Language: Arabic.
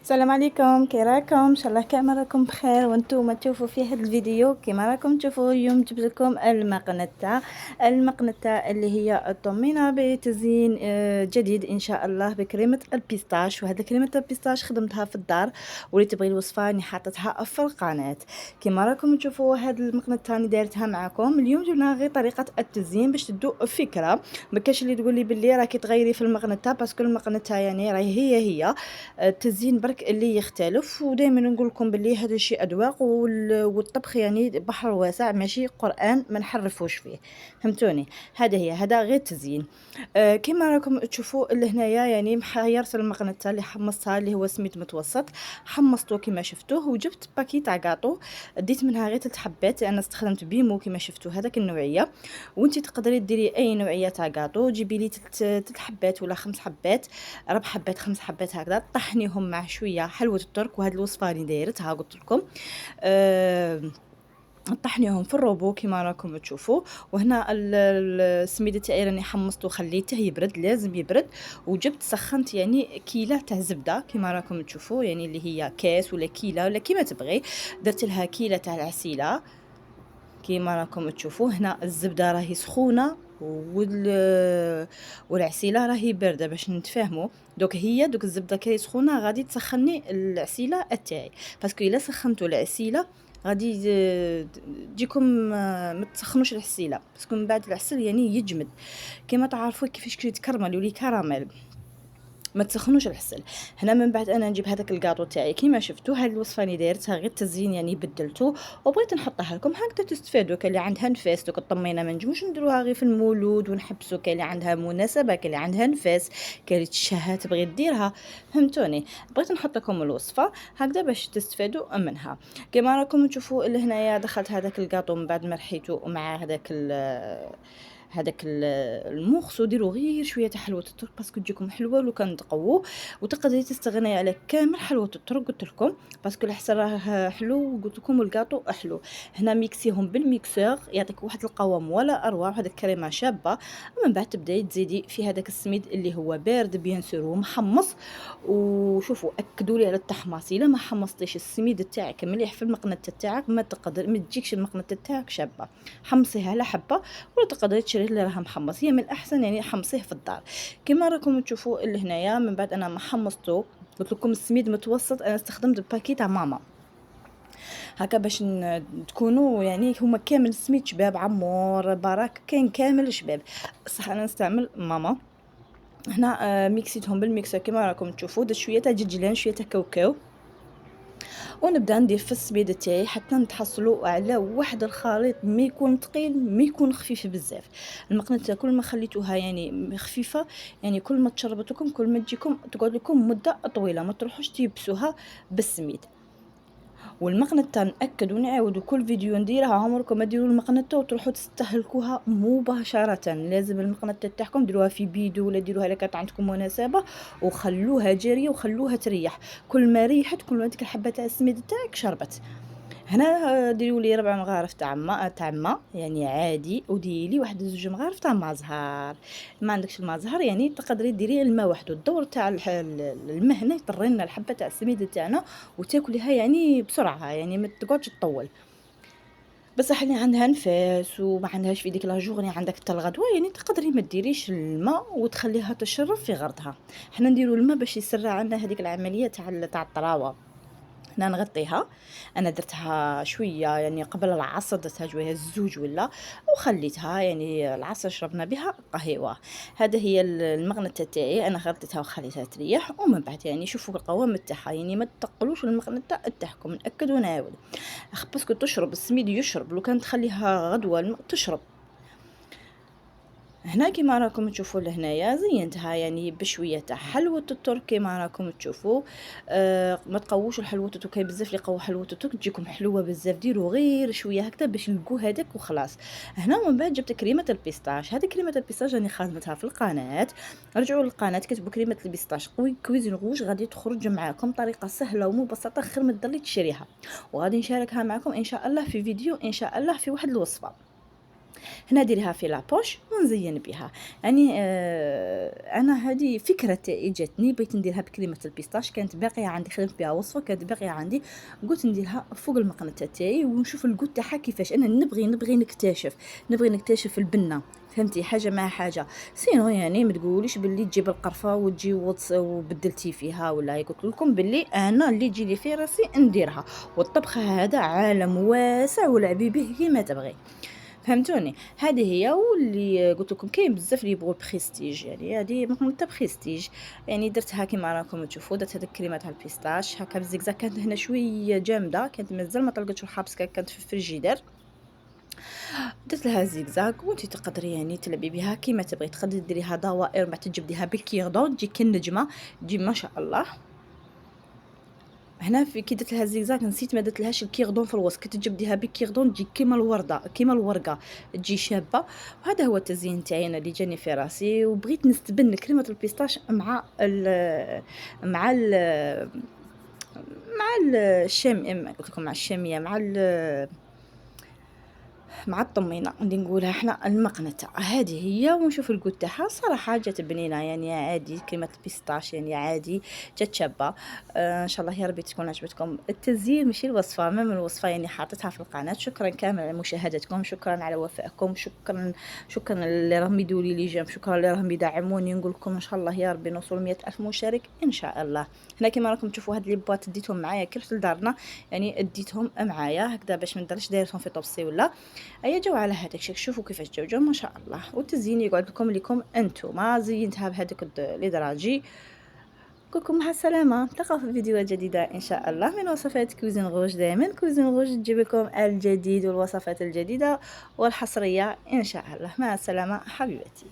السلام عليكم، كي راكم؟ ان شاء الله كامل راكم بخير وانتم تشوفوا في هذا الفيديو. كما راكم تشوفوا اليوم جبت لكم المقنطه اللي هي الطمينه بتزيين جديد ان شاء الله بكريمه البيستاش. وهذا كريمه البيستاش خدمتها في الدار، واللي تبغي الوصفه راني حاطتها في القناه. كما راكم تشوفوا هذه المقنطه راني دايرتها معكم اليوم. جبنا غير طريقه التزيين باش تدوا فكره، ما كاش اللي تقول لي باللي راكي تغيري في المقنطه، باسكو المقنطه يعني راهي هي التزيين برك اللي يختلف. ودائما نقول لكم باللي هذا الشيء اذواق، والطبخ يعني بحر واسع ماشي قران ما نحرفوش فيه، فهمتوني؟ هذا غير تزيين. كما راكم تشوفوا لهنايا يعني محيرت المقنطه اللي حمصتها اللي هو سميد متوسط، حمصته كما شفتوه. وجبت باكي تاع كاطو، ديت منها غير 3 حبات، انا استخدمت بيمو كما شفتوا هذاك النوعيه. وانت تقدري ديري اي نوعيه تاع كاطو، جيبي لي 3 حبات ولا 5 حبات، 4 حبات 5 حبات هكذا، طحنيهم مع شويه حلوه الترك. وهاد الوصفه اللي دايرتها قلت لكم طحنيهم في الروبو كما راكم تشوفوا. وهنا السميده تاعي راني حمصته خليته يبرد، لازم يبرد. وجبت سخنت يعني كيله تاع زبده كما راكم تشوفوا، يعني اللي هي كاس ولا كيله ولا كيما تبغي. درت لها كيله تاع العسيله كيما راكم تشوفوا. هنا الزبده راهي سخونه والعسيله راهي بارده باش نتفاهموا. دوك الزبده كي سخونه غادي تسخني العسيله تاعي، باسكو الا سخنتوا العسيله غادي تجيكم ما تسخنوش العسيله، باسكو من بعد العسل يعني يجمد كما تعرفوا كيفاش يتكرمل يولي كراميل، ما تسخنوش العسل. هنا من بعد انا نجيب هذاك الكاطو تاعي كيما شفتوا. هاد الوصفه راني دايرتها غير تزيين يعني بدلته، وبغيت نحطها لكم هكذا تستفادوا. كاين اللي عندها نفاس دوك الطمينه ما نجموش نديروها غير في المولود ونحبسوا، كاين اللي عندها مناسبه، كاين اللي عندها نفاس، كاين اللي تشهى تبغي ديرها، فهمتوني؟ بغيت نحط لكم الوصفه هكذا باش تستفادوا منها. كما راكم تشوفوا لهنايا دخلت هذاك الكاطو من بعد ما رحيته مع المخ. وديروا غير شويه تاع حلوه الترك باسكو تجيكم حلوه لو كان تقووا. وتقدري تستغني على كامل حلوه الترك قلت لكم، باسكو الحسن راه حلو وقلت لكم الكاطو حلو. هنا ميكسيهم بالميكسور يعطيك واحد القوام ولا اروع، واحد الكريمه شابه. ومن بعد تبداي تزيدي في هذاك السميد اللي هو بارد بيان سور ومحمص. وشوفوا اكدوا لي على التحماص، الا ما حمصتيش السميد تاعك مليح في المقنطه تاعك ما تقدر ما تجيكش المقنطه تاعك شابه. حمصيها على حبه، ولا تقدري تشري اللي راها محمص، هي من الاحسن يعني حمصيه في الدار. كما راكم تشوفوا لهنايا من بعد انا ما حمصته. قلت لكم السميد متوسط، انا استخدمت باكيت تاع ماما هكا باش تكونوا يعني هما كامل سميد شباب، عمور باراك كاين كامل شباب، بصح انا نستعمل ماما. هنا ميكسيتهم بالميكسر كما راكم تشوفوا. درت شويه تاع جيجلان شويه تاع كاوكاو، ونبدا ندير في السبيده تاعي حتى نتحصلوا على واحد الخليط ما يكون ثقيل ما يكون خفيف بزاف. المقنطه كل ما خليتوها يعني خفيفه، يعني كل ما تشربتكم كل ما تجيكم تقعد لكم مده طويله، ما تروحوش تيبسوها بالسميد. والمقنطه ناكد ونعاود كل فيديو نديرها، عمركم ما ديروا المقنطه وتروحوا تستهلكوها مباشره. لازم المقنطه تاعكم ديروها في بيدو ولا ديروها لكات عندكم مناسبه، وخلوها جاريه وخلوها تريح. كل ما ريحت كل ما ديك الحبه تاع السميد تاعك شربت. هنا ديروا لي 4 مغارف تاع ما يعني عادي، وديري لي واحد 2 مغارف تاع ما زهر. ما عندكش الماء زهر يعني تقدري ديري الماء وحده. الدور تاع الماء هنا يطري لنا الحبه تاع السميده تاعنا وتاكليها يعني بسرعه، يعني ما تقعدش تطول. بصح اللي عندها نفاس وما عندهاش في ديك لا جورني عندك حتى الغدوه، يعني تقدري ما ديريش الماء وتخليها تشرب في غرضها. حنا نديروا الماء باش يسرع عندنا هذيك العمليه تاع الطراوه. هنا نغطيها، انا درتها شويه يعني قبل العصر، درتها شويه الزوج ولا، وخليتها يعني العصر شربنا بها قهوه. هذا هي المغنطه تاعي، انا غطيتها وخليتها تريح. ومن بعد يعني شوفوا القوام تاعها، يعني ما تقلوش المغنطه تاعكم، ناكد ونعاود باسكو تشرب السميد يشرب لو كان تخليها غدوه تشرب. هنا كيما راكم تشوفوا لهنايا زينتها يعني بشويه تاع حلوه الترك كيما راكم تشوفوا. ما تقووش الحلوه الترك بزاف، اللي قووا حلوه الترك تجيكم حلوه بزاف، ديروا غير شويه هكذا باش نلقوا هذاك وخلاص. هنا من بعد جبت كريمه البيستاش، هذه كريمه البيستاش راني خادمتها في القناه. رجعوا للقناه كتبوا كريمه البيستاش قوي كويزين غوش، غادي تخرج معاكم طريقه سهله ومبسطه خير من الدار اللي تشريها. وغادي نشاركها معكم ان شاء الله في فيديو ان شاء الله في واحد الوصفه. هنا ديريها في لابوش ونزين بها. يعني انا هذه فكره اجتني، بغيت نديرها بكريمه البيستاش، كانت باقيه عندي، خدمت بها وصفه كانت باقيه عندي، قلت نديرها فوق المقنطه تاعي ونشوف الكوت تاعها كيفاش. انا نبغي نكتشف البنه، فهمتي، حاجه مع حاجه. سينو يعني ما تقوليش باللي تجيب القرفه وتجي وبدلتي فيها ولا هي. قلت لكم باللي انا اللي يجي لي في راسي نديرها، والطبخ هذا عالم واسع ولعبي به كيما تبغي، فهمتوني. هذه هي. واللي قلت لكم كاين بزاف اللي يبغوا البريستيج، يعني هذه مقنطه بريستيج، يعني درتها كيما راكم تشوفوا. درت هذيك كريمه تاع البيستاش هكا بالزيكزاك، كانت هنا شويه جامده، كانت مازال ما طلقتش الحبس، كانت في الفريجيدير. درت لها زيكزاك، وانت تقدري يعني تلعبي بها كيما تبغي، تقدري ديريها دوائر بعد تجبديها بالكيردون تجي كالنجمه، تجي ما شاء الله. هنا في كي درت لها زيكزاك نسيت ما درت لهاش الكيردون في الوسط، كنت تجبديها بالكيردون تجي كيما الورده كيما الورقه، تجي شابه. وهذا هو التزيين تاعي انا اللي جاني في راسي، وبغيت نستبن كريمه البيستاش مع ال مع الشام، قلت لكم مع الشاميه، مع الطمينه اللي نقولها احنا المقنطه. هذه هي، ونشوف الكوت تاعها صراحه جات بنينه، يعني عادي كريمه البيستاش، يعني عادي جات شابه. ان شاء الله يا ربي تكون عجبتكم التزيين ماشي الوصفه، من الوصفه يعني حاطتها في القناه. شكرا كامل على مشاهدتكم، شكرا على وفائكم، شكرا اللي راهم يدوا لي جيم، شكرا اللي راهم يدعموني. نقول لكم ان شاء الله يا ربي نوصل 100 الف مشارك ان شاء الله. هنا كما راكم تشوفوا هاد لي بواط ديتهم معايا كي رحت لدارنا، يعني اديتهم معايا هكذا باش ما نديرش دايرتهم في طبسي ولا اي. جو على هذاك الشيء، شوفوا كيفاش جو ما شاء الله. والتزيين يقعد لكم انتم، ما زينتها بهذوك لي دراجي. نقولكم مع السلامه، نتلاقاو في فيديوهات جديده ان شاء الله من وصفات كوزين غوش. دائما كوزين غوش تجيب لكم الجديد والوصفات الجديده والحصريه ان شاء الله. مع السلامه حبيبتي.